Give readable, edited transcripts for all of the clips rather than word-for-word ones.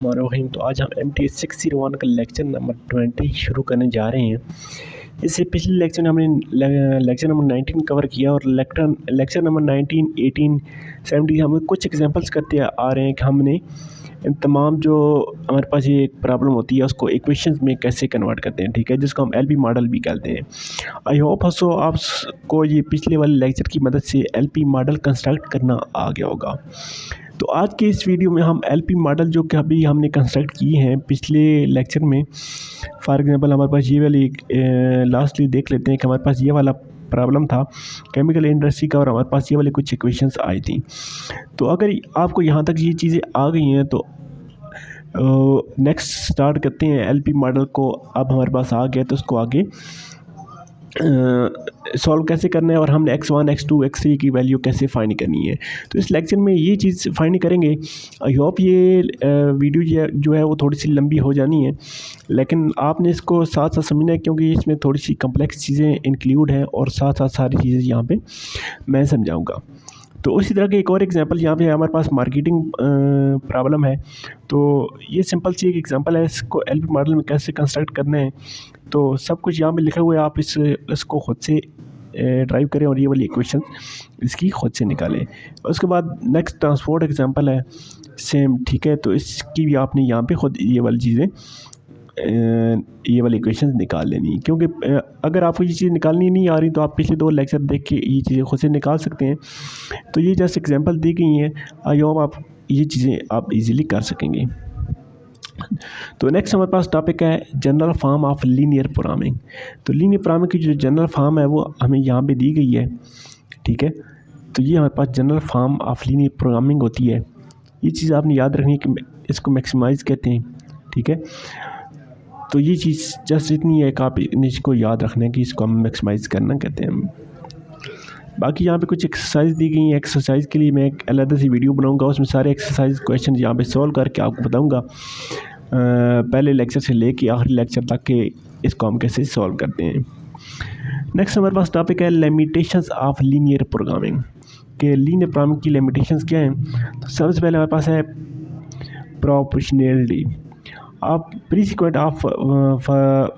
रहीम। तो आज हम MT 601 का लेक्चर नंबर 20 शुरू करने जा रहे हैं। इससे पिछले लेक्चर में हमने लेक्चर नंबर 19 कवर किया और लेक्चर नंबर 19, 18, 17 हम कुछ एग्जांपल्स करते आ रहे हैं कि हमने इन तमाम जो हमारे पास ये प्रॉब्लम होती है उसको इक्वेशंस में कैसे कन्वर्ट करते हैं, ठीक है, जिसको हम LP मॉडल भी कहते हैं। आई होप हसो आपको ये पिछले वाले लेक्चर की मदद से LP मॉडल कंस्ट्रक्ट करना आ गया होगा। तो आज के इस वीडियो में हम LP मॉडल जो कि अभी हमने कंस्ट्रक्ट किए हैं पिछले लेक्चर में, फॉर एग्जांपल हमारे पास ये वाली लास्टली देख लेते हैं कि हमारे पास ये वाला प्रॉब्लम था केमिकल इंडस्ट्री का और हमारे पास ये वाली कुछ इक्वेशंस आई थी। तो अगर आपको यहाँ तक ये चीज़ें आ गई हैं तो नेक्स्ट स्टार्ट करते हैं LP मॉडल को। अब हमारे पास आ गया तो उसको आगे सॉल्व कैसे करना है और हमने x1, x2, x3 की वैल्यू कैसे फाइंड करनी है। तो इस लेक्चर में ये चीज़ फाइंड करेंगे। आई होप ये वीडियो जो है वो थोड़ी सी लंबी हो जानी है, लेकिन आपने इसको साथ साथ समझना है क्योंकि इसमें थोड़ी सी कम्प्लेक्स चीज़ें इंक्लूड हैं और साथ साथ सारी चीज़ें यहाँ पे मैं समझाऊँगा। तो उसी तरह के एक और एग्जांपल यहाँ पे हमारे पास मार्केटिंग प्रॉब्लम है। तो ये सिंपल सी एक एग्जांपल है, इसको LP मॉडल में कैसे कंस्ट्रक्ट करना है। तो सब कुछ यहाँ पे लिखा हुआ है, आप इसको खुद से ड्राइव करें और ये वाली इक्वेशन इसकी खुद से निकालें। उसके बाद नेक्स्ट ट्रांसपोर्ट एग्जांपल है सेम, ठीक है। तो इसकी भी आपने यहाँ पे खुद ये वाली चीज़ें ये वाली इक्वेशन निकाल लेनी, क्योंकि अगर आपको ये चीज़ निकालनी नहीं आ रही तो आप पिछले 2 लेक्चर देख के ये चीज़ें खुद से निकाल सकते हैं। तो ये जैसे एग्जांपल दी गई हैं, आई होप आप ये चीज़ें आप इजीली कर सकेंगे। तो नेक्स्ट हमारे पास टॉपिक है general form of linear programming. तो लीनियर प्रोग्रामिंग की जो जनरल फॉर्म है वो हमें यहाँ पे दी गई है, ठीक है। तो ये हमारे पास general form of linear programming होती है। ये चीज़ आपने याद रखनी है कि इसको मैक्सिमाइज़ कहते हैं, ठीक है। तो ये चीज़ जस्ट इतनी है कि आप इसको याद रखना है कि इसको हम मैक्सिमाइज़ करना कहते हैं। बाकी यहाँ पे कुछ एक्सरसाइज दी गई हैं। एक्सरसाइज के लिए मैं एक अलग सी वीडियो बनाऊंगा, उसमें सारे एक्सरसाइज क्वेश्चन यहाँ पे सॉल्व करके आपको बताऊंगा पहले लेक्चर से लेके आखिरी लेक्चर तक के इसको हम कैसे सॉल्व करते हैं। नेक्स्ट हमारे पास टॉपिक है लिमिटेशंस ऑफ लीनियर प्रोग्रामिंग के लीनियर प्रोग्रामिंग की लिमिटेशंस क्या हैं। तो सबसे पहले हमारे पास है proportionality of precedent of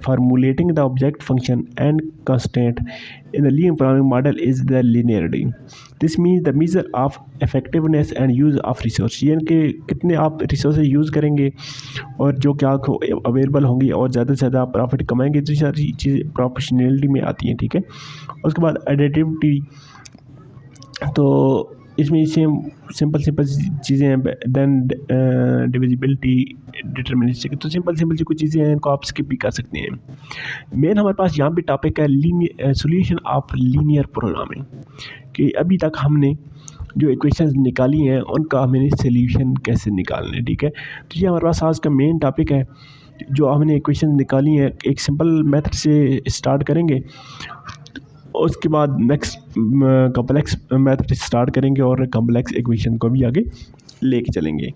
formulating the object function and constraint in the linear programming model is the linearity. This means the measure of effectiveness and use of resource, यानी कि कितने आप रिसोर्स यूज़ करेंगे और जो क्या अवेलेबल होंगी और ज़्यादा से ज़्यादा आप प्रॉफिट कमाएंगे। तो सारी चीज़ें प्रोपोर्शनैलिटी में आती हैं, ठीक है। उसके बाद एडिटिविटी, तो इसमें सिंपल चीज़ें हैं। देन डिविजिबिलिटी, डिटर्मिनिस्टिक, तो सिंपल सी कुछ चीज़ें हैं, इनको आप स्किप भी कर सकते हैं। मेन हमारे पास यहाँ पे टॉपिक है सॉल्यूशन ऑफ लीनियर प्रोग्रामिंग कि अभी तक हमने जो इक्वेशंस निकाली हैं उनका हमें सॉल्यूशन कैसे निकालना है, ठीक है। तो ये हमारे पास आज का मेन टॉपिक है। जो हमने इक्वेशन निकाली हैं एक सिंपल मेथड से स्टार्ट करेंगे, उसके बाद नेक्स्ट कॉम्प्लेक्स मेथड स्टार्ट करेंगे और कॉम्प्लेक्स इक्वेशन को भी आगे लेके चलेंगे।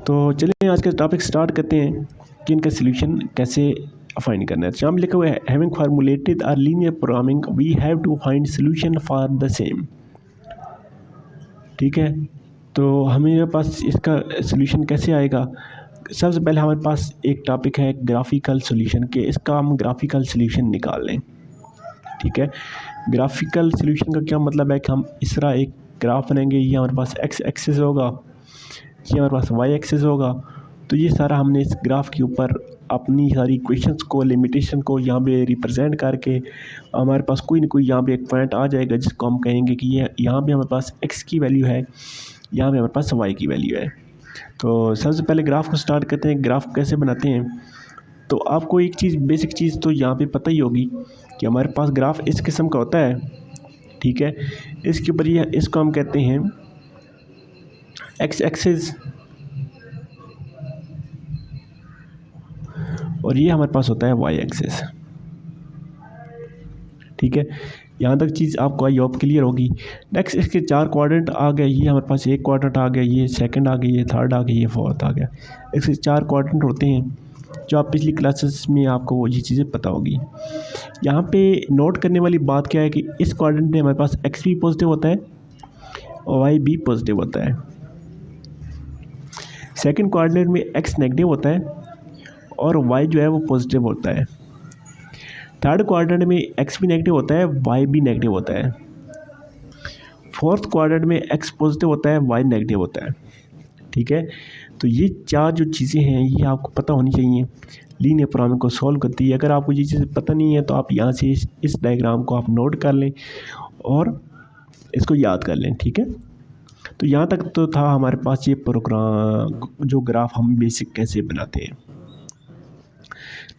तो चलिए आज का टॉपिक स्टार्ट करते हैं कि इनका सॉल्यूशन कैसे फाइंड करना है। तो लिखा हुआ है having formulated our linear programming we have to find solution for the same, ठीक है। तो हमारे पास इसका सॉल्यूशन कैसे आएगा। सबसे पहले हमारे पास एक टॉपिक है ग्राफिकल सॉल्यूशन के, इसका हम ग्राफिकल सॉल्यूशन निकाल लें, ठीक है। ग्राफिकल सॉल्यूशन का क्या मतलब है कि हम इस तरह एक ग्राफ बनाएंगे। ये हमारे पास x एक्सिस होगा, ये हमारे पास y एक्सिस होगा। तो ये सारा हमने इस ग्राफ के ऊपर अपनी सारी इक्वेशंस को, लिमिटेशन को यहाँ पे रिप्रेजेंट करके हमारे पास कोई ना कोई यहाँ पे एक पॉइंट आ जाएगा जिसको हम कहेंगे कि ये यहाँ पे हमारे पास x की वैल्यू है, यहाँ पे हमारे पास y की वैल्यू है। तो सबसे पहले ग्राफ को स्टार्ट करते हैं। ग्राफ कैसे बनाते हैं, तो आपको एक चीज़, बेसिक चीज़ तो यहाँ पे पता ही होगी कि हमारे पास ग्राफ इस किस्म का होता है, ठीक है। इसके ऊपर ये इसको हम कहते हैं x एक्सिस और ये हमारे पास होता है y एक्सिस, ठीक है। यहाँ तक चीज़ आपको आई होप क्लियर होगी। नेक्स्ट इसके 4 क्वाड्रेंट आ गए। ये हमारे पास एक क्वाड्रेंट आ गया, ये सेकंड आ गया, ये थर्ड आ गया, ये फोर्थ आ गया। इसके 4 क्वाड्रेंट होते हैं जो आप पिछली क्लासेस में आपको ये चीज़ें पता होगी। यहाँ पे नोट करने वाली बात क्या है कि इस क्वाड्रेंट में हमारे पास x भी पॉजिटिव होता है और y भी पॉजिटिव होता है। सेकंड कोऑर्डिनेट में एक्स नेगेटिव होता है और वाई जो है वो पॉजिटिव होता है। थर्ड कोऑर्डिनेट में एक्स भी नेगेटिव होता है, वाई भी नेगेटिव होता है। फोर्थ कोऑर्डिनेट में एक्स पॉजिटिव होता है, वाई नेगेटिव होता है। ठीक है, तो ये चार जो चीज़ें हैं ये आपको पता होनी चाहिए, लीनियर प्रॉब्लम को सॉल्व करती है। अगर आपको ये चीज़ें पता नहीं है तो आप यहाँ से इस डायग्राम को आप नोट कर लें और इसको याद कर लें। ठीक है, तो यहाँ तक तो था हमारे पास ये प्रोग्राम, जो ग्राफ हम बेसिक कैसे बनाते हैं।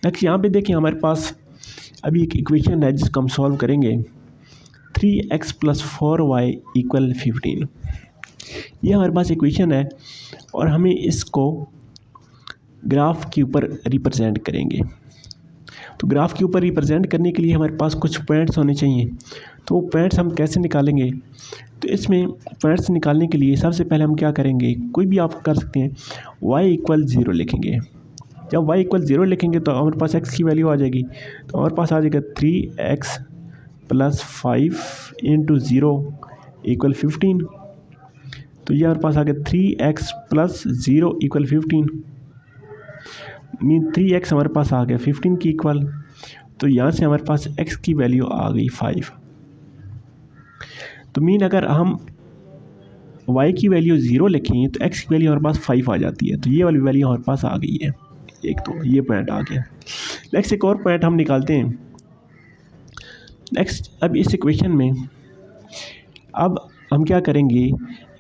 नेक्स्ट यहाँ पे देखिए हमारे पास अभी एक इक्वेशन है जिसको हम सॉल्व करेंगे। 3x + 4y = 15। ये हमारे पास इक्वेशन है और हमें इसको ग्राफ के ऊपर रिप्रेजेंट करेंगे। तो ग्राफ के ऊपर रिप्रेजेंट करने के लिए हमारे पास कुछ पॉइंट्स होने चाहिए। तो वो पॉइंट्स हम कैसे निकालेंगे? तो इसमें पॉइंट्स निकालने के लिए सबसे पहले हम क्या करेंगे, कोई भी आप कर सकते हैं, y = 0 लिखेंगे। जब y = 0 लिखेंगे तो हमारे पास x की वैल्यू आ जाएगी। तो हमारे पास आ जाएगा 3x + 5 × 0 = 15। तो ये हमारे पास आ गया 3x + 0 = 15। मीन 3x हमारे पास आ गया 15 की इक्वल। तो यहाँ से हमारे पास x की वैल्यू आ गई 5। तो मीन अगर हम y की वैल्यू 0 लिखें तो x की वैल्यू हमारे पास 5 आ जाती है। तो ये वाली वैल्यू हमारे पास आ गई है। एक तो ये पॉइंट आ गया। नेक्स्ट एक और पॉइंट हम निकालते हैं। नेक्स्ट अब इस इक्वेशन में अब हम क्या करेंगे,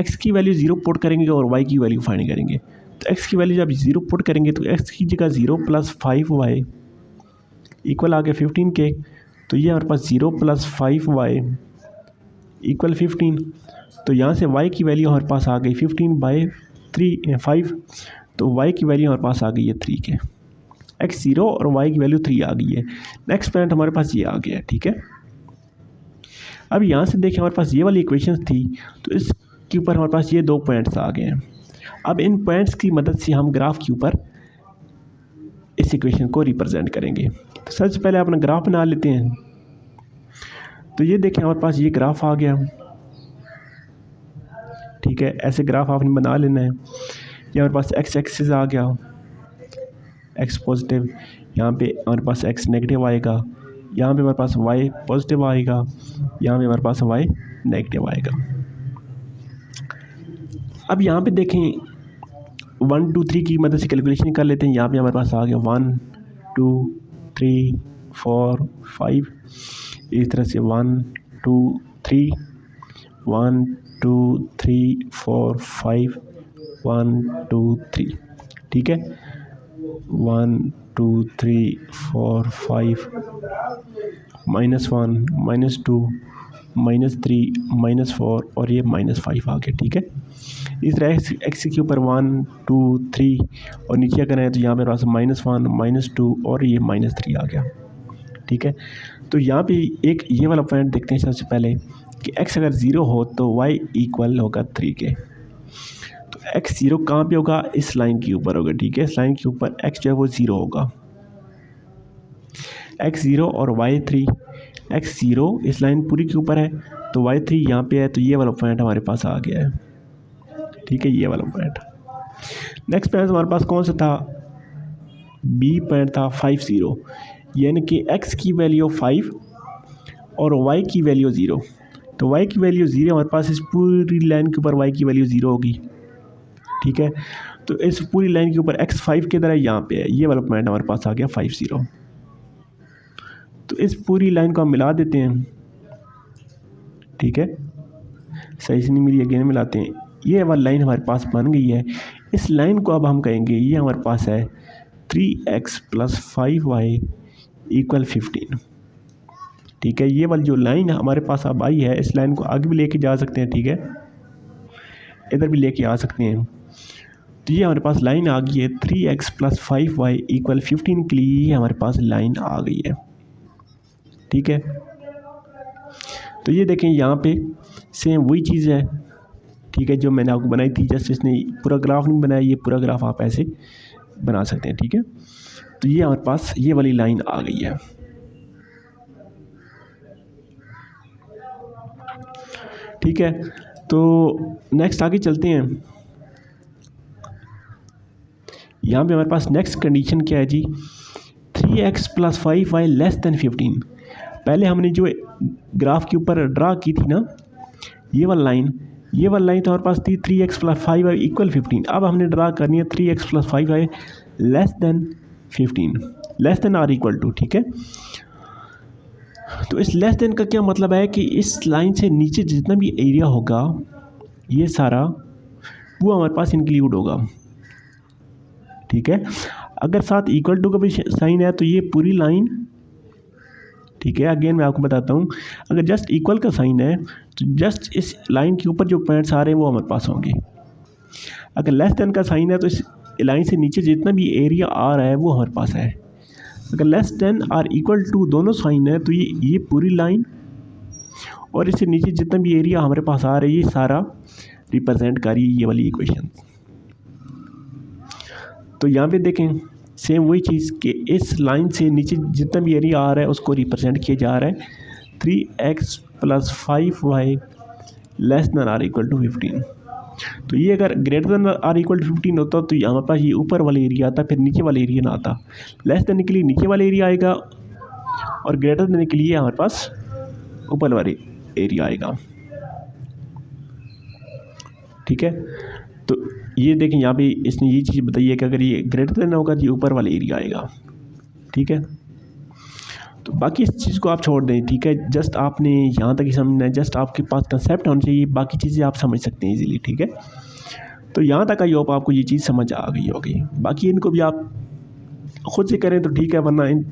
x की वैल्यू 0 पुट करेंगे और y की वैल्यू फाइंड करेंगे। तो x की वैल्यू जब 0 पुट करेंगे तो x की जगह 0 + 5y इक्वल आ गया 15 के। तो ये हमारे पास 0 + 5y = 15। तो यहाँ से y की वैल्यू हमारे पास आ गई 15/5। तो y की वैल्यू हमारे पास आ गई है 3 के। x 0 और y की वैल्यू 3 आ गई है। नेक्स्ट पॉइंट हमारे पास ये आ गया है। ठीक है, अब यहाँ से देखिए हमारे पास ये वाली इक्वेशन थी, तो इसके ऊपर हमारे पास ये 2 पॉइंट्स आ गए हैं। अब इन पॉइंट्स की मदद से हम ग्राफ के ऊपर इस इक्वेशन को रिप्रेजेंट करेंगे। तो सबसे पहले अपना ग्राफ बना लेते हैं। तो ये देखिए हमारे पास ये ग्राफ आ गया। ठीक है, ऐसे ग्राफ आपने बना लेना है। ये हमारे पास x एक्सिस आ गया, x पॉजिटिव, यहाँ पे हमारे पास x नेगेटिव आएगा, यहाँ पे हमारे पास y पॉजिटिव आएगा, यहाँ पे हमारे पास y नेगेटिव आएगा। अब यहाँ पे देखें 1 2 3 की मदद से कैलकुलेशन कर लेते हैं। यहाँ पे हमारे पास आ गया 1 2 3 4 5। इस तरह से 1 2 3 1 2 3 4 5 1 2 3। ठीक है, 1 2 3 4 5 -1 -2 -3 -4 और ये -5 आ गया। ठीक है, इस तरह एक्स के ऊपर 1 2 3 और नीचे अगर है तो यहाँ पे पास -1 -2 और ये -3 आ गया। ठीक है, तो यहाँ पे एक ये वाला पॉइंट देखते हैं सबसे पहले कि x अगर 0 हो तो y इक्वल होगा 3 के। तो x 0 कहाँ पे होगा, इस लाइन के ऊपर होगा। ठीक है, इस लाइन के ऊपर x जो है वो 0 होगा, x 0 और y 3। x 0 इस लाइन पूरी के ऊपर है तो y 3 यहाँ पे है। तो ये वाला पॉइंट हमारे पास आ गया है। ठीक है, ये वाला पॉइंट। नेक्स्ट पॉइंट हमारे पास कौन सा था, बी पॉइंट था 5 0, यानी कि x की वैल्यू 5 और y की वैल्यू 0। तो y की वैल्यू 0 हमारे पास इस पूरी लाइन के ऊपर y की वैल्यू 0 होगी। ठीक है, तो इस पूरी लाइन के ऊपर x 5 की तरह यहाँ पे है। ये वाला पॉइंट हमारे पास आ गया 5 0। तो इस पूरी लाइन को हम मिला देते हैं। ठीक है, सही से नहीं मिली, अगेन मिलाते हैं। ये वाली लाइन हमारे पास बन गई है। इस लाइन को अब हम कहेंगे ये हमारे पास है 3x + 5y = 15। ठीक है, ये वाली जो लाइन हमारे पास अब आई है, इस लाइन को आगे भी लेके जा सकते हैं। ठीक है, इधर भी लेके आ सकते हैं। तो ये हमारे पास लाइन आ गई है 3x + 5y = 15 के लिए ये हमारे पास लाइन आ गई है। ठीक है, तो ये देखें यहाँ पे सेम वही चीज़ है। ठीक है, जो मैंने आपको बनाई थी, जस्ट इसने पूरा ग्राफ नहीं बनाया, ये पूरा ग्राफ आप ऐसे बना सकते हैं। ठीक है, तो ये हमारे पास ये वाली लाइन आ गई है। ठीक है, तो नेक्स्ट आगे चलते हैं। यहाँ पे हमारे पास नेक्स्ट कंडीशन क्या है जी, 3x + 5y <15। पहले हमने जो ग्राफ के ऊपर ड्रा की थी ना ये वाला लाइन तो हमारे पास थी 3x + 5y = 15। अब हमने ड्रा करनी है 3x + 5y <15 less than or equal to, ठीक है। तो इस लेस देन का क्या मतलब है कि इस लाइन से नीचे जितना भी एरिया होगा ये सारा वो हमारे पास इंक्लूड होगा, ठीक है। अगर साथ इक्वल टू का भी साइन है तो ये पूरी लाइन, ठीक है। अगेन मैं आपको बताता हूँ, अगर जस्ट इक्वल का साइन है तो जस्ट इस लाइन के ऊपर जो पॉइंट्स आ रहे हैं वो हमारे पास होंगे। अगर लेस देन का साइन है तो इस लाइन से नीचे जितना भी एरिया आ रहा है वो हमारे पास है। अगर लेस देन और इक्वल टू दोनों साइन है तो ये पूरी लाइन और इससे नीचे जितना भी एरिया हमारे पास आ रहा है ये सारा रिप्रेजेंट कर रही है ये वाली इक्वेशन। तो यहाँ पे देखें सेम वही चीज़ कि इस लाइन से नीचे जितना भी एरिया आ रहा है उसको रिप्रेजेंट किया जा रहा है 3x + 5y < = 15। तो ये अगर greater than or equal to 15 होता तो हमारे पास ये ऊपर वाला एरिया आता, फिर नीचे वाला एरिया ना आता। लेस देन के लिए नीचे वाला एरिया आएगा और ग्रेटर देन के लिए हमारे पास ऊपर वाला एरिया आएगा, ठीक है। तो ये देखें यहाँ पे इसने ये चीज़ बताई है कि अगर ये ग्रेटर देन होगा तो ये ऊपर वाला एरिया आएगा, ठीक है। तो बाकी इस चीज़ को आप छोड़ दें, ठीक है। जस्ट आपने यहाँ तक ही समझना है, जस्ट आपके पास कंसेप्ट होना चाहिए, बाकी चीज़ें आप समझ सकते हैं इजीली, ठीक है। तो यहाँ तक आई होप आपको ये चीज़ समझ आ गई होगी। बाकी इनको भी आप खुद से करें तो ठीक है, वरना इन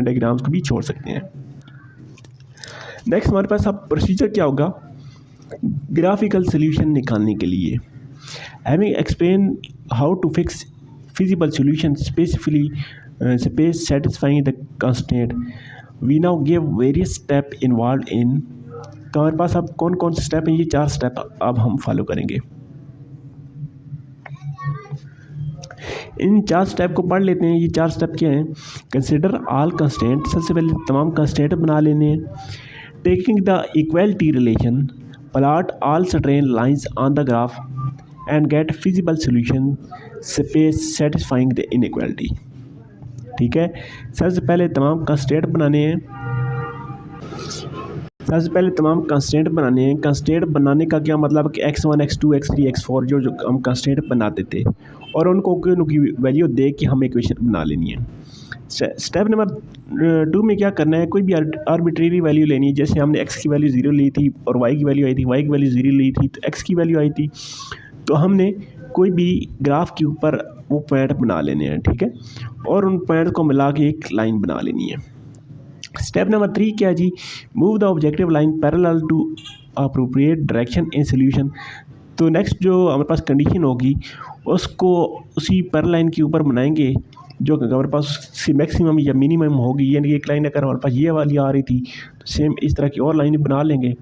डायग्राम्स को भी छोड़ सकते हैं। नेक्स्ट हमारे पास अब प्रोसीजर क्या होगा ग्राफिकल सोल्यूशन निकालने के लिए। Having explain how to fix feasible solution specifically space satisfying the constraint, we now give various step involved in। तो हमारे पास अब कौन कौन से स्टेप हैं, ये 4 स्टेप अब हम फॉलो करेंगे। इन 4 स्टेप को पढ़ लेते हैं। ये 4 स्टेप क्या हैं, कंसिडर ऑल कंस्ट्रेंट, सबसे पहले तमाम कंस्ट्रेंट बना लेने हैं। Taking the equality relation, plot all straight lines on the graph and get feasible solution space satisfying the inequality, ठीक है। सबसे पहले तमाम कंस्ट्रेंट बनाने हैं। कंस्ट्रेंट बनाने का क्या मतलब है कि x1 x2 x3 x4 जो हम कंस्ट्रेंट बनाते थे और उनको उनकी वैल्यू देख के हमें इक्वेशन बना लेनी है। स्टेप नंबर 2 में क्या करना है, कोई भी आर्बिट्रेरी वैल्यू लेनी है। जैसे हमने x की वैल्यू 0 ली थी और y की वैल्यू आई थी, y की वैल्यू 0 ली थी तो x की वैल्यू आई थी। तो हमने कोई भी ग्राफ के ऊपर वो पॉइंट बना लेने हैं, ठीक है, और उन पॉइंट को मिला के एक लाइन बना लेनी है। स्टेप नंबर 3 क्या है जी, move the objective line parallel to appropriate direction in solution. तो नेक्स्ट जो हमारे पास कंडीशन होगी उसको उसी पैरेलल लाइन के ऊपर बनाएंगे जो हमारे पास मैक्सिमम या मिनिमम होगी। यानी एक लाइन अगर हमारे पास ये वाली आ रही थी तो सेम इस तरह की और लाइन बना लेंगे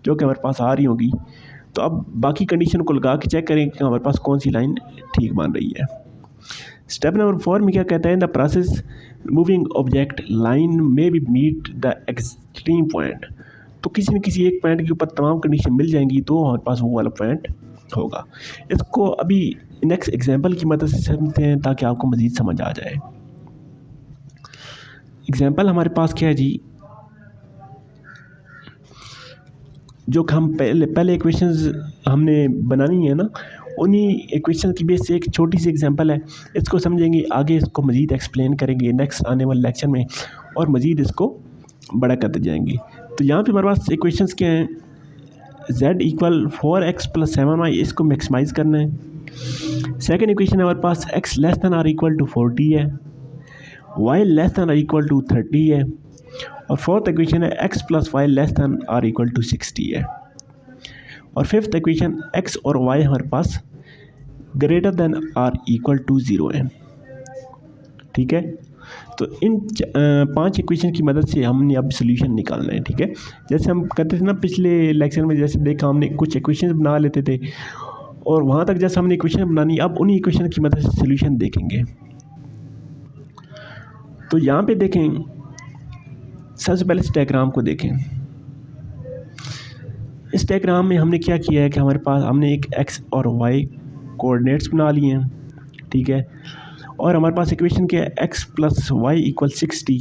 जो कि हमारे पास आ रही होगी। तो अब बाकी कंडीशन को लगा के चेक करें कि हमारे पास कौन सी लाइन ठीक बन रही है। स्टेप नंबर 4 में क्या कहता है, the process moving object line में be meet the extreme point. तो किसी न किसी एक पॉइंट के ऊपर तमाम कंडीशन मिल जाएंगी तो हमारे पास वो वाला पॉइंट होगा। इसको अभी नेक्स्ट एग्जांपल की मदद से समझते हैं ताकि आपको मज़ीद समझ आ जाए। एग्जांपल हमारे पास क्या है जी, जो हम पहले इक्वेशंस हमने बनानी है ना, उन्हीं इक्वेशन की बेस से एक छोटी सी एग्जांपल है, इसको समझेंगे, आगे इसको मज़ीद एक्सप्लेन करेंगे नेक्स्ट आने वाले लेक्चर में और मज़ीद इसको बड़ा करते जाएंगे। तो यहाँ पे हमारे पास इक्वेशंस क्या हैं, z = 4x + 7y, इसको मैक्सिमाइज़ करना है। सेकेंड इक्वेशन हमारे पास x < = 40 है, y < = 30 है, और फोर्थ इक्वेशन है x + y < 60 है, और फिफ्थ इक्वेशन x और y हमारे पास greater than or equal to 0 है, ठीक है। तो इन 5 इक्वेशन की मदद से हमने अब सोल्यूशन निकालना है, ठीक है। जैसे हम करते थे ना पिछले लेक्चर में, जैसे देखा हमने कुछ इक्वेशन बना लेते थे और वहाँ तक जैसे हमने इक्वेशन बनानी, अब उन्हीं इक्वेशन की मदद से सोल्यूशन देखेंगे। तो यहाँ पे देखें, सबसे पहले इस डायग्राम को देखें। इस डायग्राम में हमने क्या किया है कि हमारे पास हमने एक x और y कोऑर्डिनेट्स बना लिए हैं, ठीक है। और हमारे पास इक्वेशन क्या है, x प्लस वाई इक्वल 60।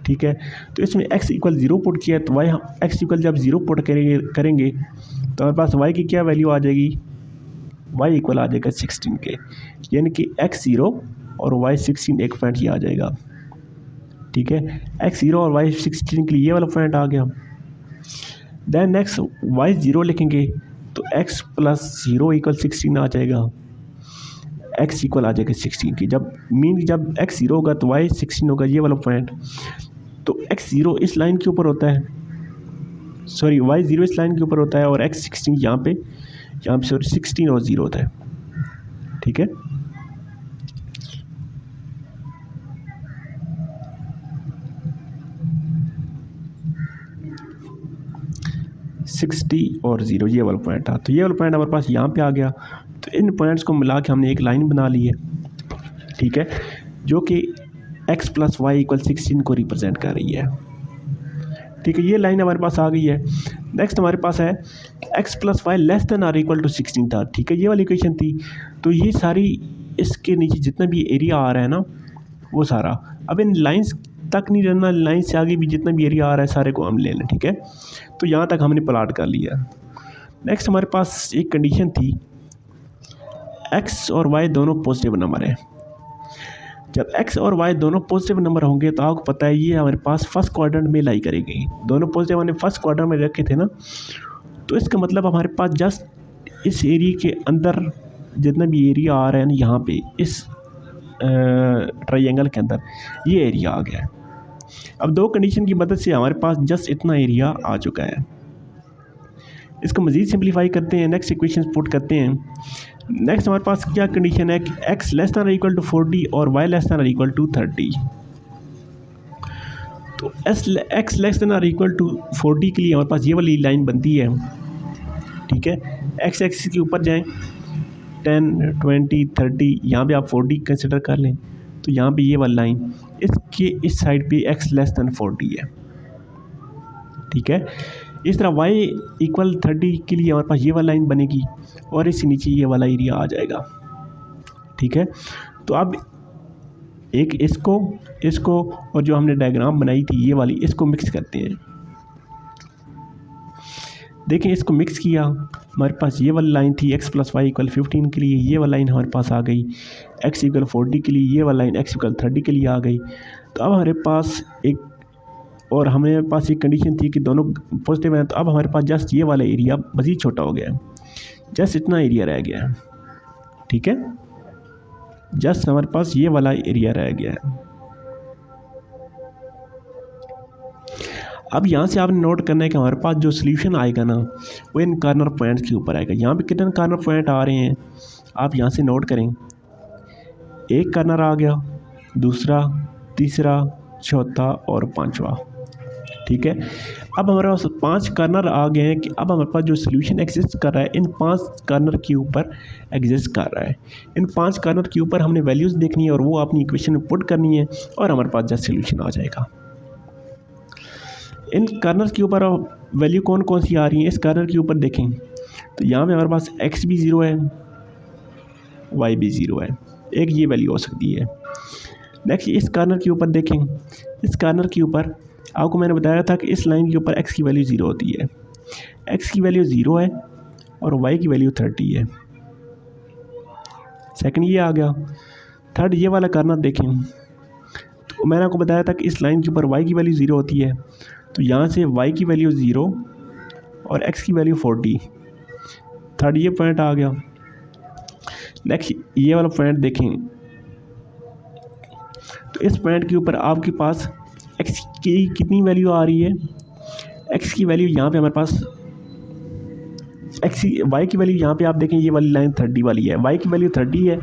ठीक है, तो इसमें x इक्वल 0 पुट किया है, तो y x इक्वल जब 0 पुट करेंगे तो हमारे पास y की क्या वैल्यू आ जाएगी, y इक्वल आ जाएगा 16 के, यानी कि x 0 और y 16 एक पॉइंट ये आ जाएगा। ठीक है, x 0 और y 16 के लिए ये वाला पॉइंट आ गया। देन नेक्स्ट y 0 लिखेंगे तो x प्लस 0 इक्वल 16 आ जाएगा, x इक्वल आ जाएगा 16 की। जब जब x 0 होगा तो y 16 होगा, ये वाला पॉइंट। तो x 0 इस लाइन के ऊपर होता है, सॉरी y 0 इस लाइन के ऊपर होता है और x 16 यहाँ पे सॉरी 16 और 0 होता है। ठीक है, सिक्सटी और 0 ये वाला पॉइंट था, तो ये वाला पॉइंट हमारे पास यहाँ पे आ गया। तो इन पॉइंट्स को मिला के हमने एक लाइन बना ली है। ठीक है, जो कि x प्लस वाई इक्वल 16 को रिप्रेजेंट कर रही है। ठीक है, ये लाइन हमारे पास आ गई है। नेक्स्ट हमारे पास है x plus y less than or equal to 16 था। ठीक है, ये वाली इक्वेशन थी। तो ये सारी इसके नीचे जितना भी एरिया आ रहा है ना, वो सारा अब इन लाइंस तक नहीं रहना, लाइन से आगे भी जितना भी एरिया आ रहा है सारे को हम ले लें। ठीक है, तो यहाँ तक हमने प्लाट कर लिया। नेक्स्ट हमारे पास एक कंडीशन थी, x और y दोनों पॉजिटिव नंबर है। जब x और y दोनों पॉजिटिव नंबर होंगे तो आपको पता है ये हमारे पास फर्स्ट क्वाड्रेंट में लाई करेगी। दोनों पॉजिटिव हमने फर्स्ट क्वाड्रेंट में रखे थे ना, तो इसका मतलब हमारे पास जस्ट इस एरिया के अंदर जितना भी एरिया आ रहा है ना, यहाँ पे इस ट्रायंगल के अंदर ये एरिया आ गया है। अब दो कंडीशन की मदद से हमारे पास जस्ट इतना एरिया आ चुका है। इसको मज़ीद सिंप्लीफाई करते हैं, नेक्स्ट इक्वेशन पुट करते हैं। नेक्स्ट हमारे पास क्या कंडीशन है कि x less than equal to 40 और y less than equal to 30। तो x less than equal to 40 के लिए हमारे पास ये वाली लाइन बनती है। ठीक है, x एक्सिस के ऊपर जाएं, 10 20 30, यहाँ पे आप 40 कंसिडर कर लें, तो यहाँ पे ये वाली लाइन इसके इस साइड पे x लेस दैन 40 है। ठीक है, इस तरह y इक्वल 30 के लिए हमारे पास ये वाला लाइन बनेगी और इसके नीचे ये वाला एरिया आ जाएगा। ठीक है, तो अब एक इसको और जो हमने डायग्राम बनाई थी ये वाली, इसको मिक्स करते हैं। देखें, इसको मिक्स किया, हमारे पास ये वाली लाइन थी x प्लस वाई इक्वल 15 के लिए, ये वाली लाइन हमारे पास आ गई। x इक्वल 40 के लिए ये वाली लाइन x इक्वल 30 के लिए आ गई। तो अब हमारे पास और हमारे पास एक कंडीशन थी कि दोनों पॉजिटिव हैं, तो अब हमारे पास जस्ट ये वाला एरिया मज़ीद छोटा हो गया है, जस्ट इतना एरिया रह गया है। ठीक है, जस्ट हमारे पास ये वाला एरिया रह गया है। अब यहाँ से आपने नोट करना है कि हमारे पास जो सोल्यूशन आएगा ना, वो इन कॉर्नर पॉइंट्स के ऊपर आएगा। यहाँ पे कितने कॉर्नर पॉइंट आ रहे हैं आप यहाँ से नोट करें। एक कॉर्नर आ गया, दूसरा, तीसरा, चौथा और पांचवा। ठीक है, अब हमारे पास 5 कॉर्नर आ गए हैं कि अब हमारे पास जो सोल्यूशन एग्जिस्ट कर रहा है इन 5 कॉर्नर के ऊपर एग्जिस्ट कर रहा है। इन 5 कॉर्नर के ऊपर हमने वैल्यूज़ देखनी है और वो अपनी इक्वेशन में पुट करनी है और हमारे पास जस्ट सोल्यूशन आ जाएगा। इन कॉर्नर के ऊपर वैल्यू कौन कौन सी आ रही हैं, इस कॉर्नर के ऊपर देखें तो यहाँ पे हमारे पास x भी 0 है, y भी 0 है, एक ये वैल्यू हो सकती है। नेक्स्ट इस कॉर्नर के ऊपर देखें, इस कॉर्नर के ऊपर आपको मैंने बताया था कि इस लाइन के ऊपर x की वैल्यू 0 होती है। x की वैल्यू 0 है और y की वैल्यू 30 है। सेकंड ये आ गया। थर्ड ये वाला कॉर्नर देखें, तो मैंने आपको बताया था कि इस लाइन के ऊपर y की वैल्यू 0 होती है, तो यहाँ से y की वैल्यू 0 और x की वैल्यू 40। थर्ड ये पॉइंट आ गया। नेक्स्ट ये वाला पॉइंट देखें, तो इस पॉइंट के ऊपर आपके पास x की कितनी वैल्यू आ रही है, x की वैल्यू यहाँ पे हमारे पास y की वैल्यू यहाँ पे आप देखें ये वाली लाइन 30 वाली है, y की वैल्यू 30 है।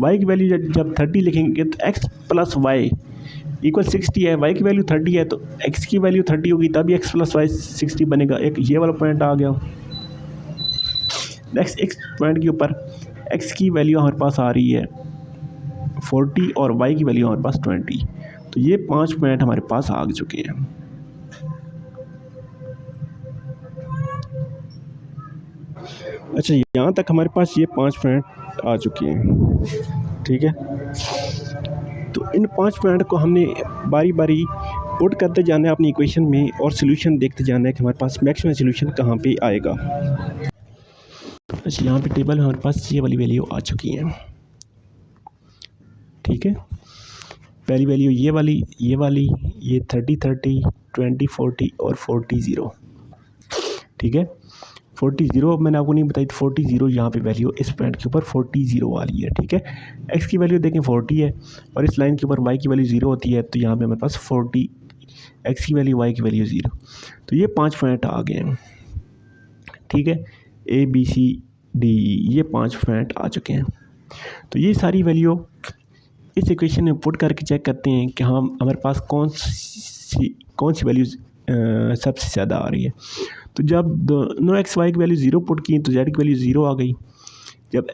y की वैल्यू जब 30 लिखेंगे तो x प्लस वाई इक्वल 60 है, y की वैल्यू 30 है तो x की वैल्यू 30 होगी, तभी x प्लस वाई 60 बनेगा। एक ये वाला पॉइंट आ गया। नेक्स्ट x पॉइंट के ऊपर x की वैल्यू हमारे पास आ रही है 40 और y की वैल्यू हमारे पास 20। तो ये 5 पॉइंट हमारे पास आ चुके हैं। अच्छा, यहाँ तक हमारे पास ये 5 पॉइंट आ चुकी हैं। ठीक है, तो इन 5 पॉइंट को हमने बारी बारी पुट करते जाना है अपनी इक्वेशन में और सोल्यूशन देखते जाना है कि हमारे पास मैक्सिमम सोल्यूशन कहाँ पे आएगा। अच्छा, यहाँ पे टेबल में हमारे पास ये वाली वैल्यू आ चुकी है। ठीक है, पहली वैल्यू ये वाली, ये 30 30 20 40 और 40 0। ठीक है, 40 0 मैंने आपको नहीं बताई, तो 40 0 यहाँ पे वैल्यू इस पॉइंट के ऊपर 40 0 वाली है। ठीक है, एक्स की वैल्यू देखें 40 है और इस लाइन के ऊपर वाई की वैल्यू 0 होती है, तो यहाँ पे हमारे पास 40 एक्स की वैल्यू वाई की वैल्यू 0। तो ये 5 पॉइंट आ गए हैं। ठीक है, A B C D E, ये 5 पॉइंट आ चुके हैं। तो ये सारी वैल्यू इस इक्वेशन में पुट करके चेक करते हैं कि हाँ हमारे पास कौन सी वैल्यू सबसे ज़्यादा आ रही है। तो जब दोनों एक्स वाई की वैल्यू 0 पुट की तो जेड की वैल्यू 0 आ गई। जब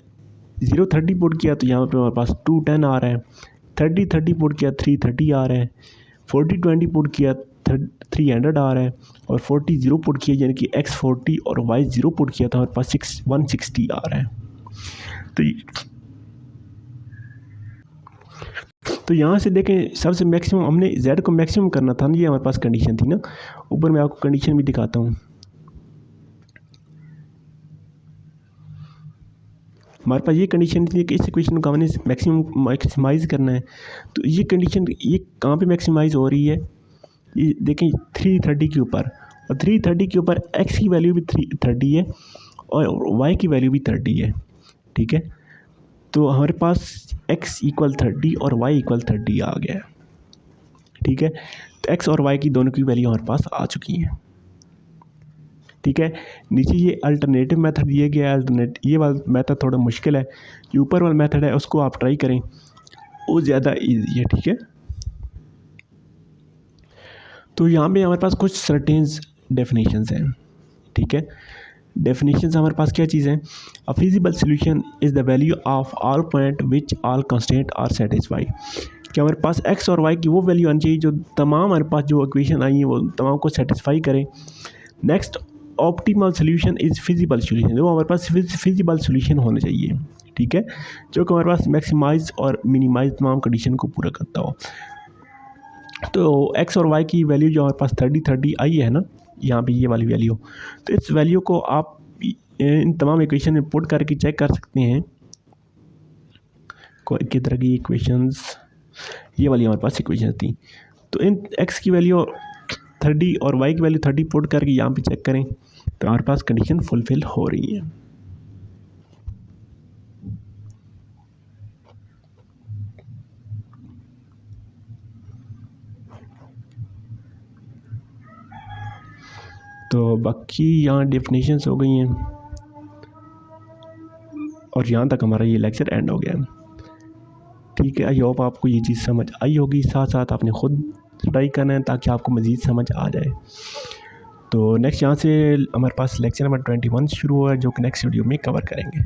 0 30 पुट किया तो यहाँ पे हमारे पास 2 10 आ रहा है। 30 30 पुट किया 3 30 आ रहा है। 40 20 पुट किया 300 आ रहा है। और 40 0 पुट किया यानी कि एक्स 40 और वाई 0 पुट किया तो हमारे पास 160 आ रहा है। तो यहाँ से देखें सबसे मैक्सिमम हमने z को मैक्सिमम करना था ना, ये हमारे पास कंडीशन थी ना। ऊपर मैं आपको कंडीशन भी दिखाता हूँ। हमारे पास ये कंडीशन थी कि इस इक्वेशन को हमने मैक्सिमाइज करना है। तो ये कंडीशन ये कहाँ पे मैक्सिमाइज हो रही है, ये देखें 330 के ऊपर, और 330 के ऊपर x की वैल्यू भी 30 है और y की वैल्यू भी 30 है। ठीक है, तो हमारे पास x इक्वल 30 और y इक्वल 30 आ गया है। ठीक है, तो x और y की दोनों की वैल्यू हमारे पास आ चुकी हैं। ठीक है, नीचे ये अल्टरनेटिव मेथड दिया गया है। ये वाला मेथड थोड़ा मुश्किल है, जो ऊपर वाला मेथड है उसको आप ट्राई करें, वो ज़्यादा ईजी है। ठीक है, तो यहाँ पे हमारे पास कुछ सर्टेन्स डेफिनेशंस हैं। ठीक है, डेफिनेशंस हमारे पास क्या चीज़ है, a feasible solution is the value of all point which all constant are satisfied. कि हमारे पास x और y की वो वैल्यू आनी चाहिए जो तमाम हमारे पास जो इक्वेशन आई है वो तमाम को सेटिस्फाई करें। Next, optimal solution is feasible solution, जो हमारे पास फिजिबल सोल्यूशन होना चाहिए। ठीक है, जो कि हमारे पास मैक्सिमाइज और मिनिमाइज तमाम कंडीशन को पूरा करता हो। तो x और y की वैल्यू जो हमारे पास 30 30 आई है ना, यहाँ पे ये वाली वैल्यू, तो इस वैल्यू को आप इन तमाम इक्वेशन में पुट करके चेक कर सकते हैं। किस तरह की इक्वेशंस, ये वाली हमारे पास इक्वेशन थी। तो इन x की वैल्यू 30 और y की वैल्यू 30 पुट करके यहाँ पे चेक करें तो हमारे पास कंडीशन फुलफिल हो रही है। तो बाकी यहाँ डेफिनेशंस हो गई हैं और यहाँ तक हमारा ये लेक्चर एंड हो गया। ठीक है, आई होप आपको ये चीज़ समझ आई होगी। साथ साथ आपने ख़ुद ट्राई करना है ताकि आपको मज़ीद समझ आ जाए। तो नेक्स्ट यहाँ से हमारे पास लेक्चर नंबर 21 शुरू हुआ है, जो कि नेक्स्ट वीडियो में कवर करेंगे।